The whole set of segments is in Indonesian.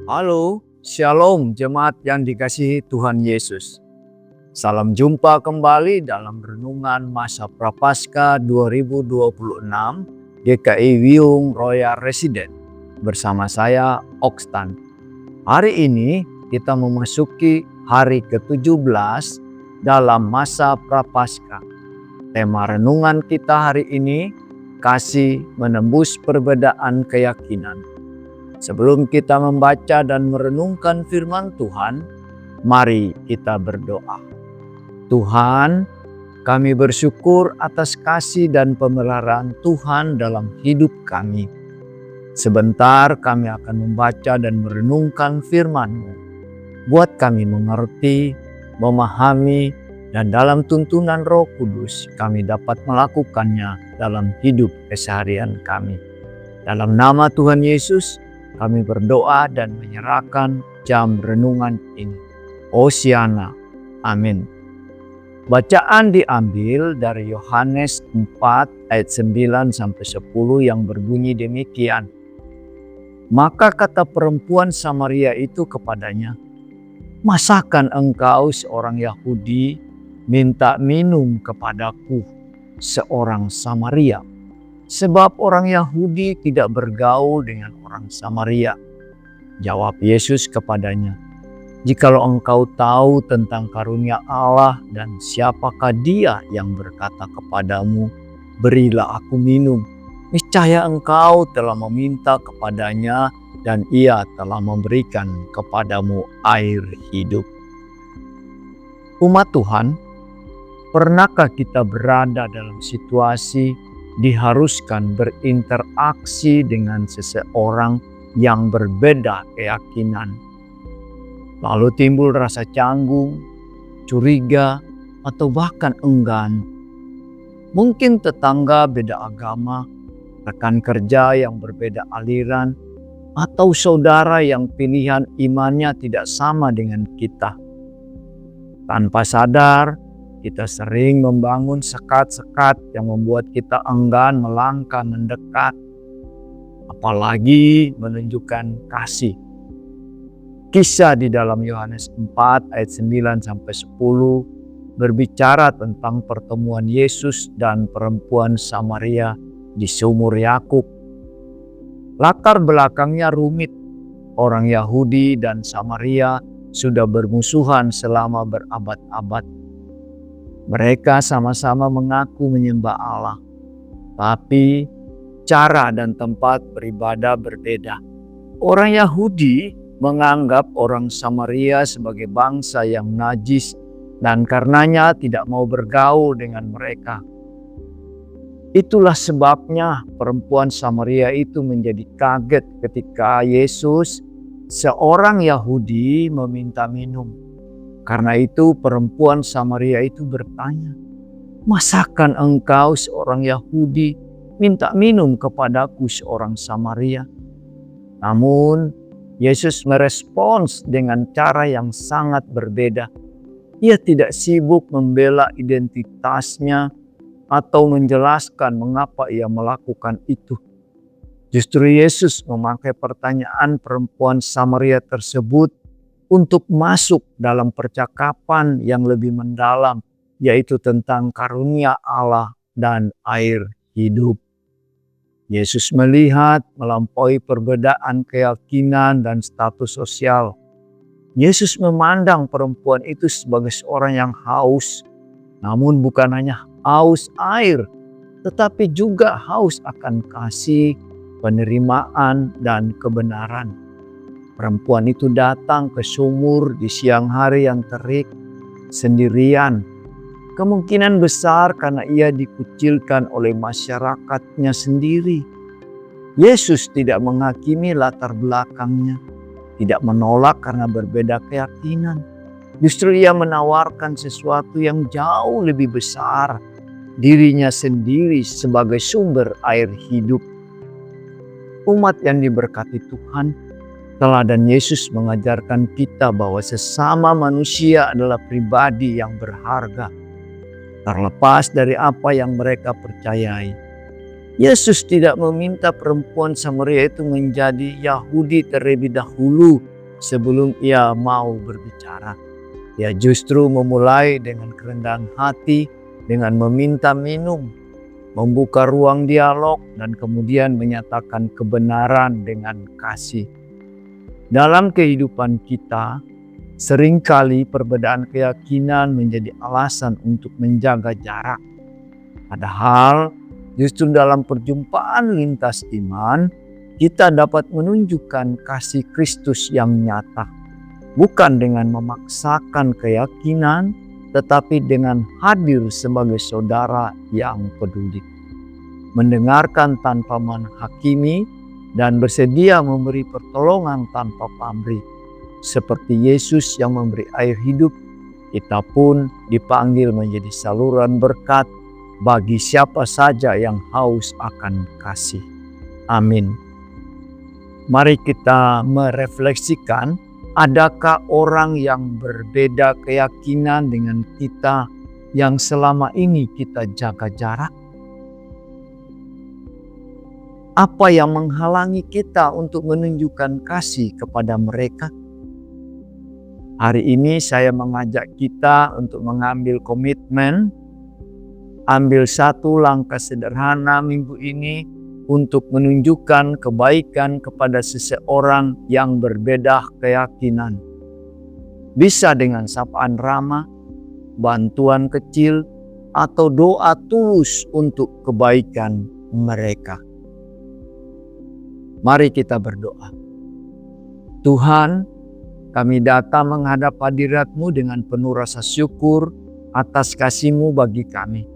Halo, Shalom jemaat yang dikasihi Tuhan Yesus. Salam jumpa kembali dalam Renungan Masa Prapaskah 2026 GKI Wiyung Royal Resident bersama saya Okstan. Hari ini kita memasuki hari ke-17 dalam masa Prapaskah. Tema renungan kita hari ini, kasih menembus perbedaan keyakinan. Sebelum kita membaca dan merenungkan firman Tuhan, mari kita berdoa. Tuhan, kami bersyukur atas kasih dan pemeliharaan Tuhan dalam hidup kami. Sebentar kami akan membaca dan merenungkan firman-Mu. Buat kami mengerti, memahami, dan dalam tuntunan Roh Kudus kami dapat melakukannya dalam hidup keseharian kami. Dalam nama Tuhan Yesus, kami berdoa dan menyerahkan jam renungan ini. Hosiana. Amin. Bacaan diambil dari Yohanes 4 ayat 9 sampai 10 yang berbunyi demikian. Maka kata perempuan Samaria itu kepadanya, "Masakan engkau seorang Yahudi minta minum kepadaku, seorang Samaria? Sebab orang Yahudi tidak bergaul dengan orang Samaria." Jawab Yesus kepadanya, "Jikalau engkau tahu tentang karunia Allah dan siapakah Dia yang berkata kepadamu, 'Berilah aku minum,' niscaya engkau telah meminta kepadanya dan Ia telah memberikan kepadamu air hidup." Umat Tuhan, pernahkah kita berada dalam situasi diharuskan berinteraksi dengan seseorang yang berbeda keyakinan? Lalu timbul rasa canggung, curiga, atau bahkan enggan. Mungkin tetangga beda agama, rekan kerja yang berbeda aliran, atau saudara yang pilihan imannya tidak sama dengan kita. Tanpa sadar, kita sering membangun sekat-sekat yang membuat kita enggan melangkah mendekat, apalagi menunjukkan kasih. Kisah di dalam Yohanes 4 ayat 9 sampai 10 berbicara tentang pertemuan Yesus dan perempuan Samaria di sumur Yakub. Latar belakangnya rumit. Orang Yahudi dan Samaria sudah bermusuhan selama berabad-abad. Mereka sama-sama mengaku menyembah Allah, tapi cara dan tempat beribadah berbeda. Orang Yahudi menganggap orang Samaria sebagai bangsa yang najis dan karenanya tidak mau bergaul dengan mereka. Itulah sebabnya perempuan Samaria itu menjadi kaget ketika Yesus, seorang Yahudi, meminta minum. Karena itu perempuan Samaria itu bertanya, "Masakan engkau seorang Yahudi minta minum kepadaku seorang Samaria?" Namun Yesus merespons dengan cara yang sangat berbeda. Ia tidak sibuk membela identitasnya atau menjelaskan mengapa ia melakukan itu. Justru Yesus memakai pertanyaan perempuan Samaria tersebut untuk masuk dalam percakapan yang lebih mendalam, yaitu tentang karunia Allah dan air hidup. Yesus melihat melampaui perbedaan keyakinan dan status sosial. Yesus memandang perempuan itu sebagai seorang yang haus, namun bukan hanya haus air, tetapi juga haus akan kasih, penerimaan, dan kebenaran. Perempuan itu datang ke sumur di siang hari yang terik sendirian. Kemungkinan besar karena ia dikucilkan oleh masyarakatnya sendiri. Yesus tidak menghakimi latar belakangnya, tidak menolak karena berbeda keyakinan. Justru ia menawarkan sesuatu yang jauh lebih besar, dirinya sendiri sebagai sumber air hidup. Umat yang diberkati Tuhan, teladan Yesus mengajarkan kita bahwa sesama manusia adalah pribadi yang berharga, terlepas dari apa yang mereka percayai. Yesus tidak meminta perempuan Samaria itu menjadi Yahudi terlebih dahulu sebelum ia mau berbicara. Ia justru memulai dengan kerendahan hati, dengan meminta minum, membuka ruang dialog, dan kemudian menyatakan kebenaran dengan kasih. Dalam kehidupan kita, seringkali perbedaan keyakinan menjadi alasan untuk menjaga jarak. Padahal, justru dalam perjumpaan lintas iman, kita dapat menunjukkan kasih Kristus yang nyata. Bukan dengan memaksakan keyakinan, tetapi dengan hadir sebagai saudara yang peduli. Mendengarkan tanpa menghakimi dan bersedia memberi pertolongan tanpa pamrih. Seperti Yesus yang memberi air hidup, kita pun dipanggil menjadi saluran berkat bagi siapa saja yang haus akan kasih. Amin. Mari kita merefleksikan, adakah orang yang berbeda keyakinan dengan kita yang selama ini kita jaga jarak? Apa yang menghalangi kita untuk menunjukkan kasih kepada mereka? Hari ini saya mengajak kita untuk mengambil komitmen, ambil satu langkah sederhana minggu ini untuk menunjukkan kebaikan kepada seseorang yang berbeda keyakinan. Bisa dengan sapaan ramah, bantuan kecil, atau doa tulus untuk kebaikan mereka. Mari kita berdoa. Tuhan, kami datang menghadap hadirat-Mu dengan penuh rasa syukur atas kasih-Mu bagi kami.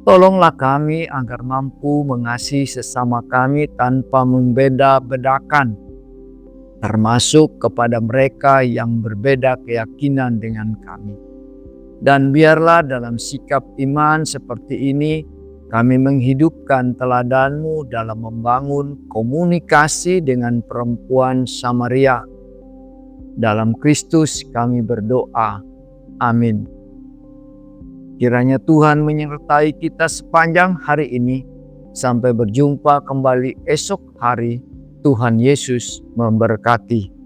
Tolonglah kami agar mampu mengasihi sesama kami tanpa membeda-bedakan, termasuk kepada mereka yang berbeda keyakinan dengan kami. Dan biarlah dalam sikap iman seperti ini, kami menghidupkan teladan-Mu dalam membangun komunikasi dengan perempuan Samaria. Dalam Kristus kami berdoa. Amin. Kiranya Tuhan menyertai kita sepanjang hari ini. Sampai berjumpa kembali esok hari. Tuhan Yesus memberkati.